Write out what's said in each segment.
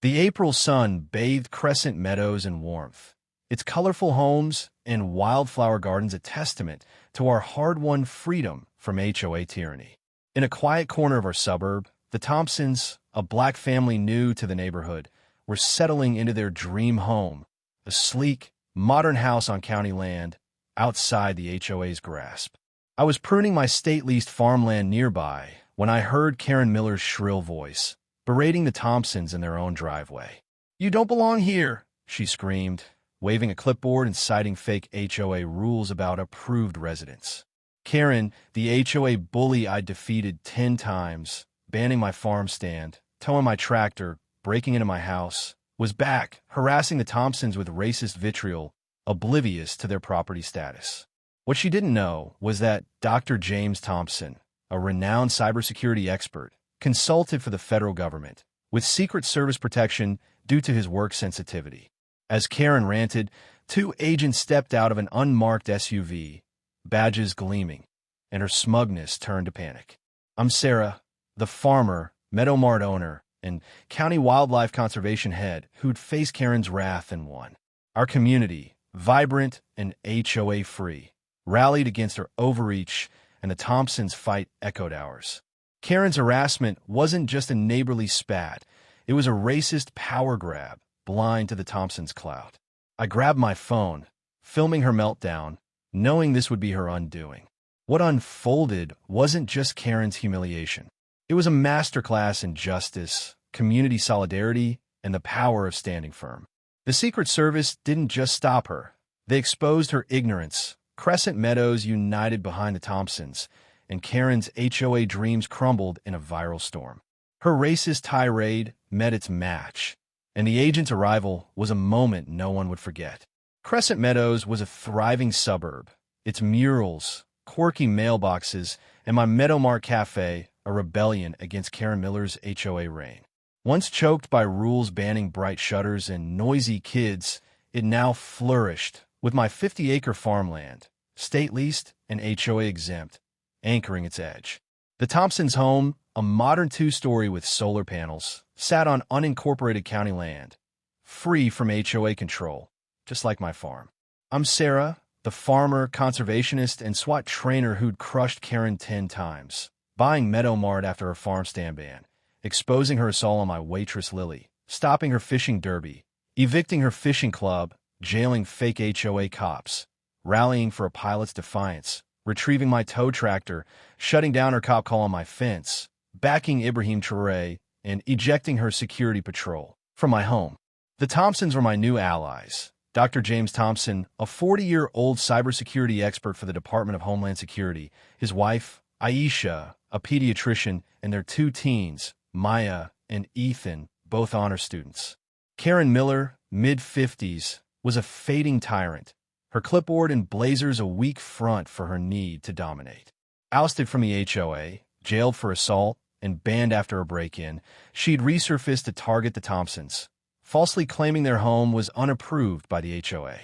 The April sun bathed Crescent Meadows in warmth, its colorful homes and wildflower gardens a testament to our hard-won freedom from HOA tyranny. In a quiet corner of our suburb, the Thompsons, a black family new to the neighborhood, were settling into their dream home, a sleek, modern house on county land outside the HOA's grasp. I was pruning my state-leased farmland nearby when I heard Karen Miller's shrill voice, berating the Thompsons in their own driveway. "You don't belong here," she screamed, waving a clipboard and citing fake HOA rules about approved residents. Karen, the HOA bully I'd defeated 10 times, banning my farm stand, towing my tractor, breaking into my house, was back, harassing the Thompsons with racist vitriol, oblivious to their property status. What she didn't know was that Dr. James Thompson, a renowned cybersecurity expert, consulted for the federal government, with Secret Service protection due to his work sensitivity. As Karen ranted, 2 agents stepped out of an unmarked SUV, badges gleaming, and her smugness turned to panic. "I'm Sarah, the farmer, Meadow Mart owner, and county wildlife conservation head who'd faced Karen's wrath and won. Our community, vibrant and HOA-free, rallied against her overreach, and the Thompsons' fight echoed ours. Karen's harassment wasn't just a neighborly spat. It was a racist power grab, blind to the Thompsons' clout. I grabbed my phone, filming her meltdown, knowing this would be her undoing. What unfolded wasn't just Karen's humiliation. It was a masterclass in justice, community solidarity, and the power of standing firm. The Secret Service didn't just stop her. They exposed her ignorance. Crescent Meadows united behind the Thompsons, and Karen's HOA dreams crumbled in a viral storm. Her racist tirade met its match, and the agent's arrival was a moment no one would forget. Crescent Meadows was a thriving suburb. Its murals, quirky mailboxes, and my Meadow Mart Cafe a rebellion against Karen Miller's HOA reign. Once choked by rules banning bright shutters and noisy kids, it now flourished with my 50-acre farmland, state-leased and HOA-exempt, anchoring its edge. The Thompsons' home, a modern 2-story with solar panels, sat on unincorporated county land, free from HOA control, just like my farm. I'm Sarah, the farmer, conservationist, and SWAT trainer who'd crushed Karen 10 times, buying Meadow Mart after her farm stand ban, exposing her assault on my waitress Lily, stopping her fishing derby, evicting her fishing club, jailing fake HOA cops, rallying for a pilot's defiance, retrieving my tow tractor, shutting down her cop call on my fence, backing Ibrahim Traore, and ejecting her security patrol from my home. The Thompsons were my new allies. Dr. James Thompson, a 40-year-old cybersecurity expert for the Department of Homeland Security, his wife, Aisha, a pediatrician, and their 2 teens, Maya and Ethan, both honor students. Karen Miller, mid-50s, was a fading tyrant, her clipboard and blazers a weak front for her need to dominate. Ousted from the HOA, jailed for assault, and banned after a break-in, she'd resurfaced to target the Thompsons, falsely claiming their home was unapproved by the HOA.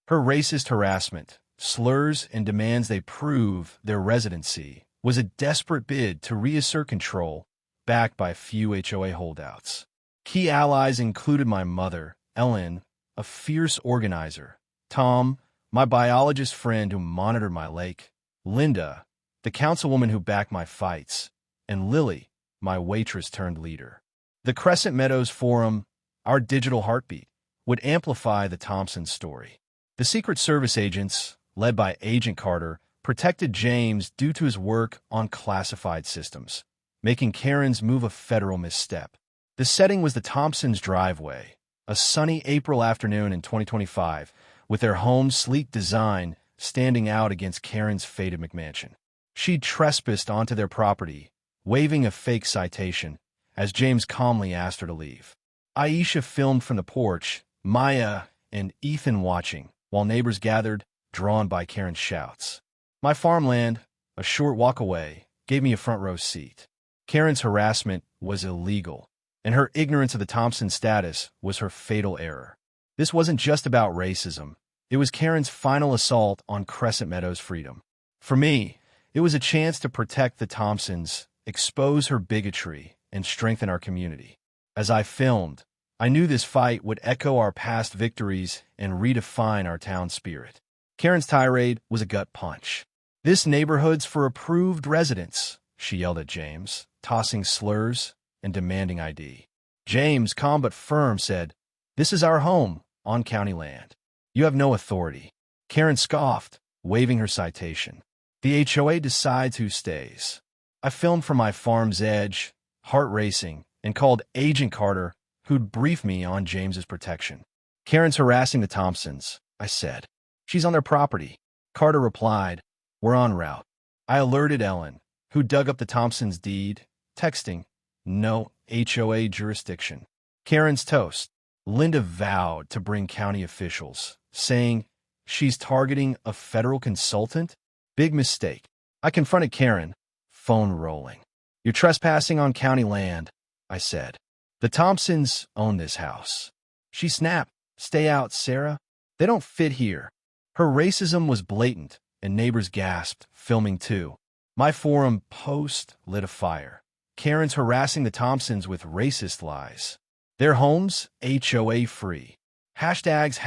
Her racist harassment, slurs, and demands they prove their residency was a desperate bid to reassert control, backed by a few HOA holdouts. Key allies included my mother, Ellen, a fierce organizer, Tom, my biologist friend who monitored my lake, Linda, the councilwoman who backed my fights, and Lily, my waitress-turned-leader. The Crescent Meadows Forum, our digital heartbeat, would amplify the Thompsons' story. The Secret Service agents, led by Agent Carter, protected James due to his work on classified systems, making Karen's move a federal misstep. The setting was the Thompsons' driveway, a sunny April afternoon in 2025, with their home's sleek design standing out against Karen's faded McMansion. She'd trespassed onto their property, waving a fake citation, as James calmly asked her to leave. Aisha filmed from the porch, Maya and Ethan watching, while neighbors gathered, drawn by Karen's shouts. My farmland, a short walk away, gave me a front-row seat. Karen's harassment was illegal, and her ignorance of the Thompson status was her fatal error. This wasn't just about racism. It was Karen's final assault on Crescent Meadows' freedom. For me, it was a chance to protect the Thompsons, expose her bigotry, and strengthen our community. As I filmed, I knew this fight would echo our past victories and redefine our town spirit. Karen's tirade was a gut punch. "This neighborhood's for approved residents," she yelled at James, tossing slurs and demanding ID. James, calm but firm, said, "This is our home, on county land. You have no authority." Karen scoffed, waving her citation. "The HOA decides who stays." I filmed from my farm's edge, heart racing, and called Agent Carter, who'd brief me on James's protection. "Karen's harassing the Thompsons," I said. "She's on their property." Carter replied, "We're en route." I alerted Ellen, who dug up the Thompsons' deed, texting, "No HOA jurisdiction." Karen's toast. Linda vowed to bring county officials, saying, "She's targeting a federal consultant?" Big mistake. I confronted Karen, phone rolling. "You're trespassing on county land," I said. "The Thompsons own this house." She snapped, "Stay out, Sarah. They don't fit here." Her racism was blatant, and neighbors gasped, filming too. My forum post lit a fire. Karen's harassing the Thompsons with racist lies. Their homes, HOA free. Hashtags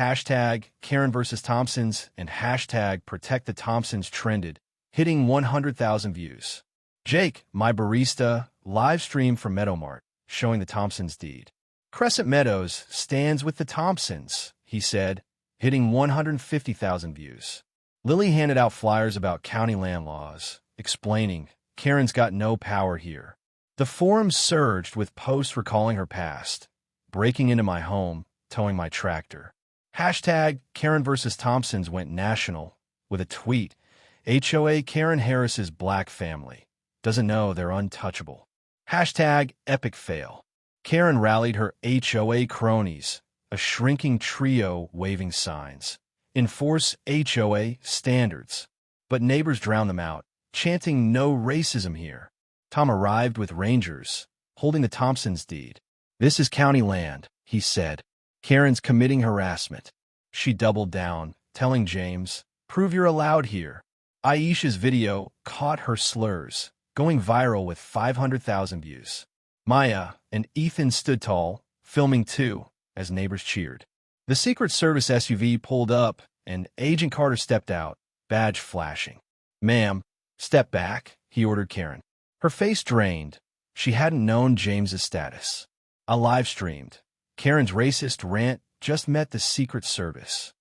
Karen versus Thompsons and hashtag Protect the Thompsons trended, hitting 100,000 views. Jake, my barista, live streamed from Meadowmart, showing the Thompsons' deed. "Crescent Meadows stands with the Thompsons," he said, hitting 150,000 views. Lily handed out flyers about county land laws, explaining, "Karen's got no power here." The forum surged with posts recalling her past, breaking into my home, towing my tractor. Hashtag Karen versus Thompsons went national with a tweet, "HOA Karen Harris's black family doesn't know they're untouchable." Hashtag epic fail. Karen rallied her HOA cronies, a shrinking trio waving signs. "Enforce HOA standards." But neighbors drowned them out, chanting, "No racism here." Tom arrived with rangers, holding the Thompsons' deed. "This is county land," he said. "Karen's committing harassment." She doubled down, telling James, "Prove you're allowed here." Aisha's video caught her slurs, going viral with 500,000 views. Maya and Ethan stood tall, filming too, as neighbors cheered. The Secret Service SUV pulled up, and Agent Carter stepped out, badge flashing. "Ma'am, step back," he ordered Karen. Her face drained. She hadn't known James's status. I live-streamed. Karen's racist rant just met the Secret Service.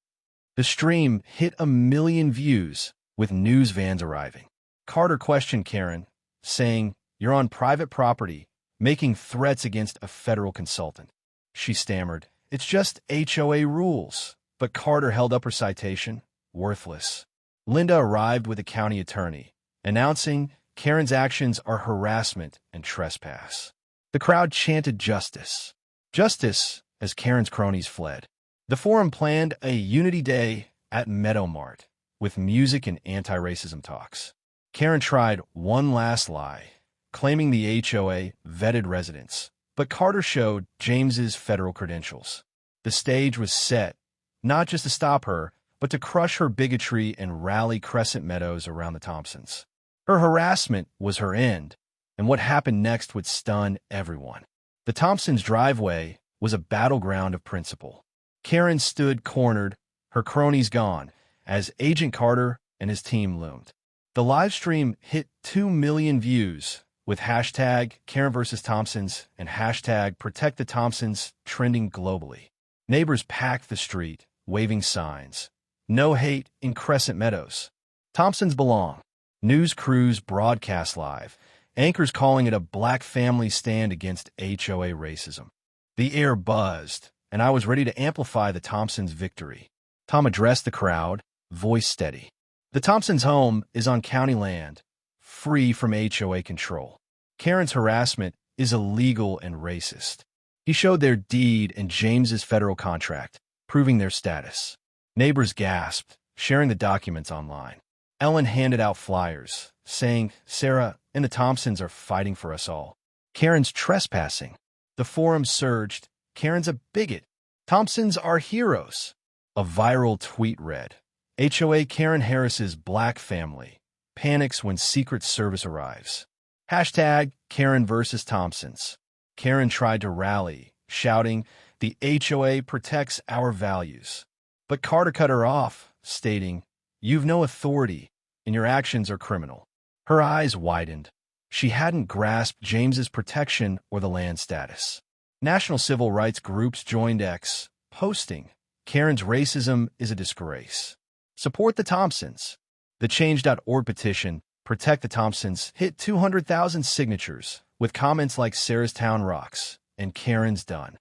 The stream hit 1 million views, with news vans arriving. Carter questioned Karen, saying, "You're on private property, making threats against a federal consultant." She stammered, "It's just HOA rules." But Carter held up her citation, worthless. Linda arrived with a county attorney, announcing Karen's actions are harassment and trespass. The crowd chanted justice. Justice, as Karen's cronies fled. The forum planned a Unity Day at Meadowmart, with music and anti-racism talks. Karen tried one last lie, claiming the HOA vetted residents, but Carter showed James's federal credentials. The stage was set, not just to stop her, but to crush her bigotry and rally Crescent Meadows around the Thompsons. Her harassment was her end, and what happened next would stun everyone. The Thompsons' driveway was a battleground of principle. Karen stood cornered, her cronies gone, as Agent Carter and his team loomed. The live stream hit 2 million views, with hashtag Karen versus Thompsons and hashtag Protect the Thompsons trending globally. Neighbors packed the street, waving signs. "No hate in Crescent Meadows. Thompsons belong." News crews broadcast live, anchors calling it a black family stand against HOA racism. The air buzzed, and I was ready to amplify the Thompsons' victory. Tom addressed the crowd, voice steady. "The Thompsons' home is on county land, free from HOA control. Karen's harassment is illegal and racist." He showed their deed and James's federal contract, proving their status. Neighbors gasped, sharing the documents online. Ellen handed out flyers, saying, "Sarah and the Thompsons are fighting for us all." Karen's trespassing. The forum surged, "Karen's a bigot. Thompsons are heroes." A viral tweet read, "HOA Karen Harris's black family panics when Secret Service arrives." Hashtag Karen versus Thompsons. Karen tried to rally, shouting, The HOA protects our values. But Carter cut her off, stating, "You've no authority, and your actions are criminal." Her eyes widened. She hadn't grasped James's protection or the land status. National civil rights groups joined X, posting, "Karen's racism is a disgrace. Support the Thompsons." The Change.org petition, "Protect the Thompsons," hit 200,000 signatures, with comments like "Sarah's town rocks" and "Karen's done."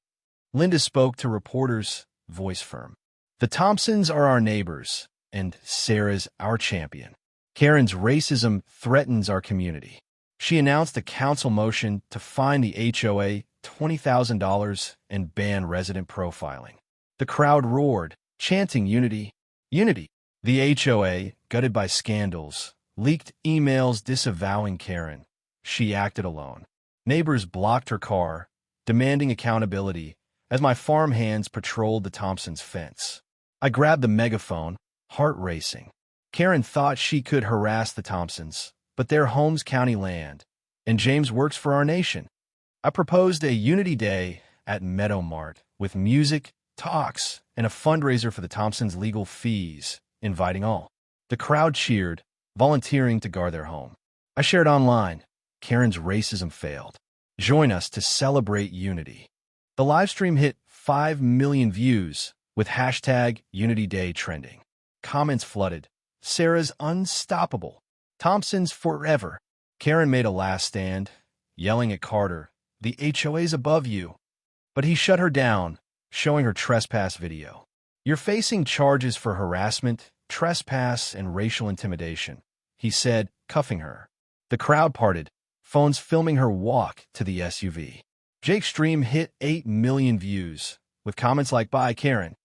Linda spoke to reporters, voice firm. "The Thompsons are our neighbors, and Sarah's our champion. Karen's racism threatens our community." She announced a council motion to fine the HOA $20,000 and ban resident profiling. The crowd roared, chanting unity, unity. The HOA, gutted by scandals, leaked emails disavowing Karen. She acted alone. Neighbors blocked her car, demanding accountability, as my farm hands patrolled the Thompsons' fence. I grabbed the megaphone, heart racing. Karen thought she could harass the Thompsons, but they're Holmes County land, and James works for our nation. I proposed a Unity Day at Meadow Mart with music, talks, and a fundraiser for the Thompsons' legal fees, inviting all. The crowd cheered, volunteering to guard their home. I shared online, "Karen's racism failed. Join us to celebrate unity." The livestream hit 5 million views, with hashtag Unity Day trending. Comments flooded. "Sarah's unstoppable. Thompson's forever." Karen made a last stand, yelling at Carter, "The HOA's above you." But he shut her down, showing her trespass video. "You're facing charges for harassment, trespass, and racial intimidation," he said, cuffing her. The crowd parted, phones filming her walk to the SUV. Jake's stream hit 8 million views, with comments like, "Bye, Karen."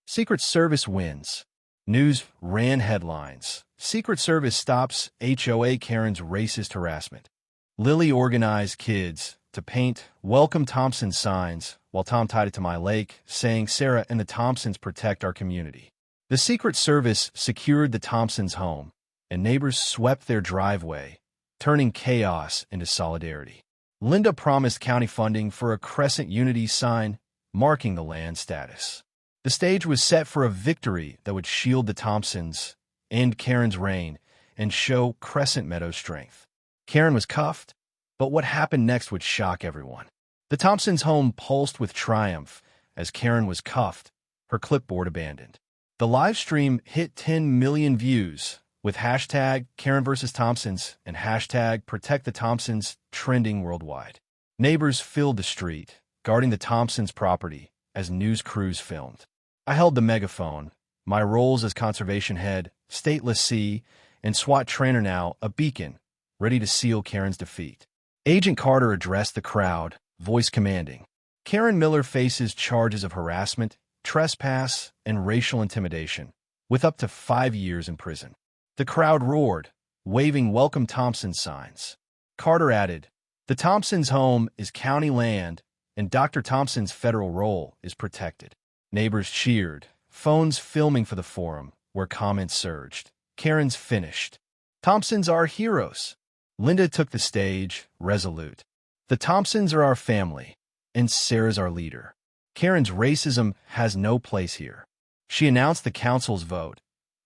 Secret Service wins. News ran headlines. Secret Service stops HOA Karen's racist harassment. Lily organized kids to paint "Welcome Thompson" signs, while Tom tied it to my lake, saying, "Sarah and the Thompsons protect our community." The Secret Service secured the Thompsons' home, and neighbors swept their driveway, turning chaos into solidarity. Linda promised county funding for a Crescent Unity sign, marking the land status. The stage was set for a victory that would shield the Thompsons, end Karen's reign, and show Crescent Meadows' strength. Karen was cuffed, but what happened next would shock everyone. The Thompsons' home pulsed with triumph as Karen was cuffed, her clipboard abandoned. The live stream hit 10 million views, with hashtag Karen vs. Thompsons and hashtag Protect the Thompsons trending worldwide. Neighbors filled the street, guarding the Thompsons' property as news crews filmed. I held the megaphone, my roles as conservation head, stateless C, and SWAT trainer now a beacon, ready to seal Karen's defeat. Agent Carter addressed the crowd, voice commanding. Karen Miller faces charges of harassment, trespass, and racial intimidation, with up to 5 years in prison. The crowd roared, waving "Welcome Thompson" signs. Carter added, "The Thompsons' home is county land, and Dr. Thompson's federal role is protected." Neighbors cheered, phones filming for the forum, where comments surged. "Karen's finished. Thompsons are heroes." Linda took the stage, resolute. "The Thompsons are our family, and Sarah's our leader. Karen's racism has no place here." She announced the council's vote,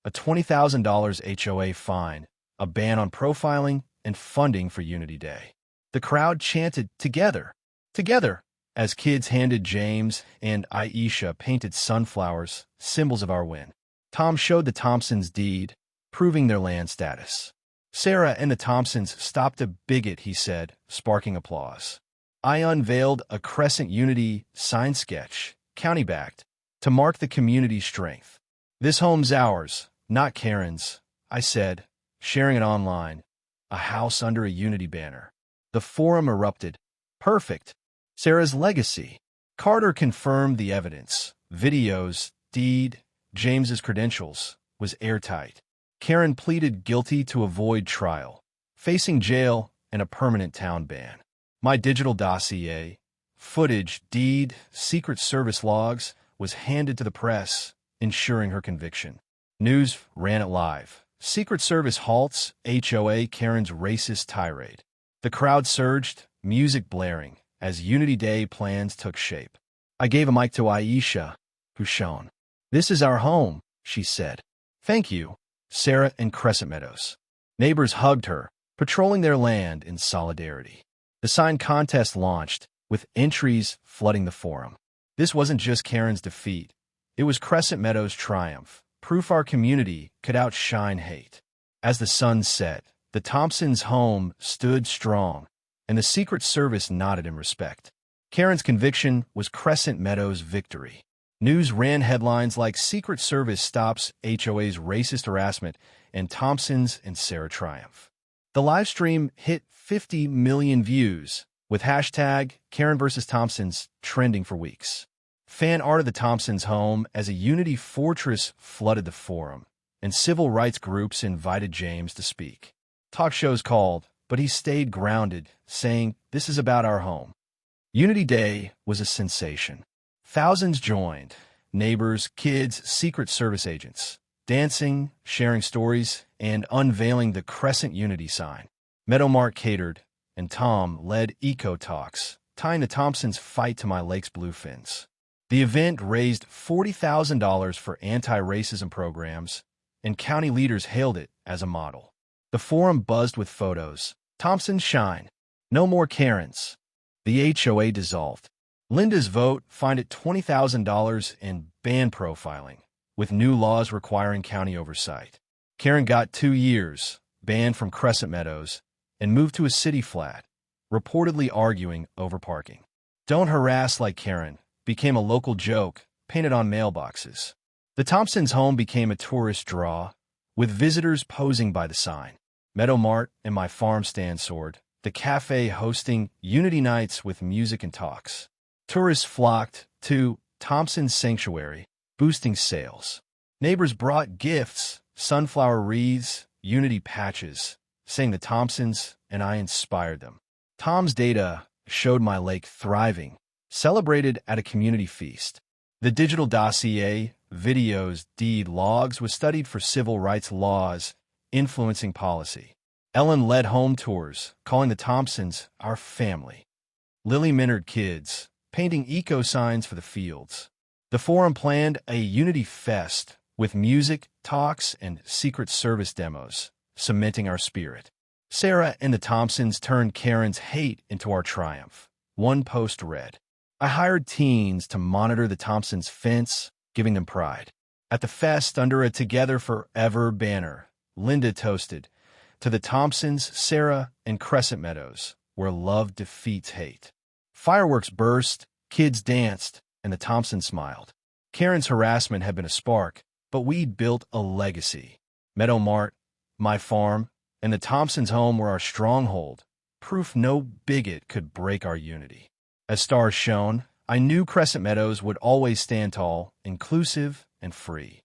a $20,000 HOA fine, a ban on profiling, and funding for Unity Day. The crowd chanted, "Together, together," as kids handed James and Aisha painted sunflowers, symbols of our win. Tom showed the Thompsons' deed, proving their land status. "Sarah and the Thompsons stopped a bigot," he said, sparking applause. I unveiled a Crescent Unity sign sketch, county-backed, to mark the community's strength. "This home's ours, not Karen's," I said, sharing it online. A house under a Unity banner. The forum erupted. "Perfect. Sarah's legacy." Carter confirmed the evidence. Videos, deed, James's credentials, was airtight. Karen pleaded guilty to avoid trial, facing jail and a permanent town ban. My digital dossier, footage, deed, Secret Service logs, was handed to the press, ensuring her conviction. News ran it live. Secret Service halts HOA Karen's racist tirade. The crowd surged, music blaring, as Unity Day plans took shape. I gave a mic to Aisha, who shone. "This is our home," she said. "Thank you, Sarah and Crescent Meadows." Neighbors hugged her, patrolling their land in solidarity. The sign contest launched, with entries flooding the forum. This wasn't just Karen's defeat. It was Crescent Meadows' triumph, proof our community could outshine hate. As the sun set, the Thompsons' home stood strong, and the Secret Service nodded in respect. Karen's conviction was Crescent Meadows' victory. News ran headlines like "Secret Service stops HOA's racist harassment" and "Thompsons and Sarah triumph." The live stream hit 50 million views, with hashtag Karen vs. Thompsons trending for weeks. Fan art of the Thompsons' home as a unity fortress flooded the forum, and civil rights groups invited James to speak. Talk shows called, but he stayed grounded, saying, "This is about our home." Unity Day was a sensation. Thousands joined, neighbors, kids, Secret Service agents, dancing, sharing stories, and unveiling the Crescent Unity sign. Meadowmark catered, and Tom led eco talks, tying the Thompsons' fight to my lake's bluefins. The event raised $40,000 for anti-racism programs, and county leaders hailed it as a model. The forum buzzed with photos. "Thompsons shine. No more Karens." The HOA dissolved. Linda's vote fined it $20,000 in ban profiling, with new laws requiring county oversight. Karen got 2 years, banned from Crescent Meadows, and moved to a city flat, reportedly arguing over parking. "Don't harass like Karen" became a local joke painted on mailboxes. The Thompsons' home became a tourist draw, with visitors posing by the sign. Meadow Mart and my farm stand soared, the cafe hosting unity nights with music and talks. Tourists flocked to Thompson's Sanctuary, boosting sales. Neighbors brought gifts, sunflower wreaths, unity patches, saying the Thompsons and I inspired them. Tom's data showed my lake thriving, celebrated at a community feast. The digital dossier, videos, deed logs was studied for civil rights laws influencing policy. Ellen led home tours, calling the Thompsons our family. Lily mentored kids, painting eco signs for the fields. The forum planned a Unity Fest with music, talks, and Secret Service demos, cementing our spirit. Sarah and the Thompsons turned Karen's hate into our triumph. One post read, "I hired teens to monitor the Thompsons' fence, giving them pride." At the fest, under a "Together Forever" banner, Linda toasted, "To the Thompsons, Sarah, and Crescent Meadows, where love defeats hate." Fireworks burst, kids danced, and the Thompsons smiled. Karen's harassment had been a spark, but we'd built a legacy. Meadow Mart, my farm, and the Thompsons' home were our stronghold, proof no bigot could break our unity. As stars shone, I knew Crescent Meadows would always stand tall, inclusive, and free.